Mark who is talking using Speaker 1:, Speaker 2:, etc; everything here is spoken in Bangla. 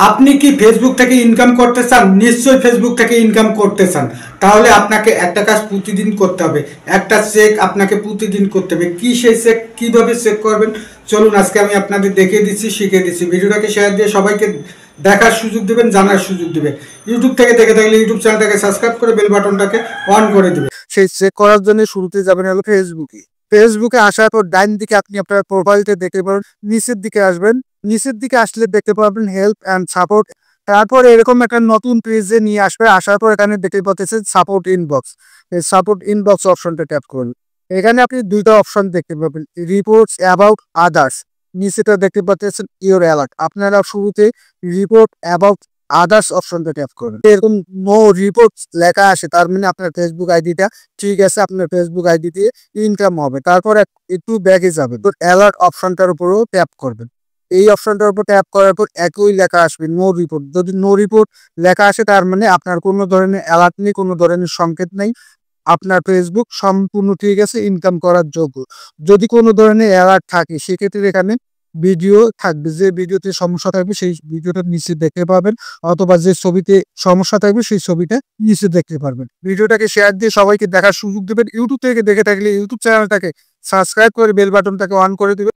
Speaker 1: আপনি কি ফেসবুক থেকে ইনকাম করতে চান? নিশ্চয়ই ফেসবুক থেকে ইনকাম করতে চান। তাহলে আপনাকে একটা কাজ প্রতিদিন করতে হবে। একটা চেক আপনাকে প্রতিদিন করতে হবে। কি সেই চেক, কিভাবে চেক করবেন? চলুন আজকে আমি আপনাদের দেখিয়ে দিচ্ছি, শিখিয়ে দিচ্ছি। ভিডিওটাকে শেয়ার দিয়ে সবাইকে দেখার সুযোগ দিবেন, জানার সুযোগ দিবেন। ইউটিউব থেকে দেখে থাকলে ইউটিউব চ্যানেলটাকে সাবস্ক্রাইব করে বেল বাটনটাকে অন করে দিবেন।
Speaker 2: সেই চেক করার জন্য শুরুতে যাবেন হলো ফেসবুকে। ফেসবুকে আসার পর ডাইন দিকে আপনি আপনার প্রোফাইলটা দেখতে পাবেন। নিচের দিকে আসবেন। নিচের দিকে আসলে দেখতে পাবেন হেল্প অ্যান্ড সাপোর্ট। তারপরে এরকম একটা নতুন পেজে নিয়ে আসবে। আসার পর এখানে দেখতে পাচ্ছেন সাপোর্ট ইনবক্স। এই সাপোর্ট ইনবক্স অপশনটা ট্যাপ করুন। এখানে আপনি দুইটা অপশন দেখতে পাবেন, রিপোর্টস অ্যাবাউট আদার্স। নিচেটা দেখতে পাচ্ছেন ইওর অ্যালার্ট। আপনারা শুরুতে রিপোর্ট অ্যাবাউট আদার্স অপশনটা ট্যাপ করবেন। এরকম নো রিপোর্টস লেখা আসে, তার মানে আপনার ফেসবুক আইডিটা ঠিক আছে, আপনার ফেসবুক আইডি দিয়ে ইনকাম হবে। তারপর একটু ব্যাগে যাবেন, তো অ্যালার্ট অপশনটার উপরেও ট্যাপ করবেন। এই অপশনটার উপর ট্যাপ করার পর একই লেখা আসবে নো রিপোর্ট। যদি নো রিপোর্ট লেখা আসে তার মানে আপনার কোনো ধরনের অ্যালার্ট নেই, কোনো ধরনের সংকেত নেই, আপনার ফেসবুক সম্পূর্ণ ঠিক আছে, ইনকাম করার যোগ্য। যদি কোনো ধরনের অ্যালার্ট থাকে সেক্ষেত্রে এখানে ভিডিও থাকবে, যে ভিডিওতে সমস্যা থাকবে সেই ভিডিওটা নিচে দেখতে পাবেন, অথবা যে ছবিতে সমস্যা থাকবে সেই ছবিটা নিচে দেখতে পারবেন। ভিডিওটাকে শেয়ার দিয়ে সবাইকে দেখার সুযোগ দেবেন। ইউটিউব থেকে দেখে থাকলে ইউটিউব চ্যানেলটাকে সাবস্ক্রাইব করে বেল বাটনটাকে অন করে দেবেন।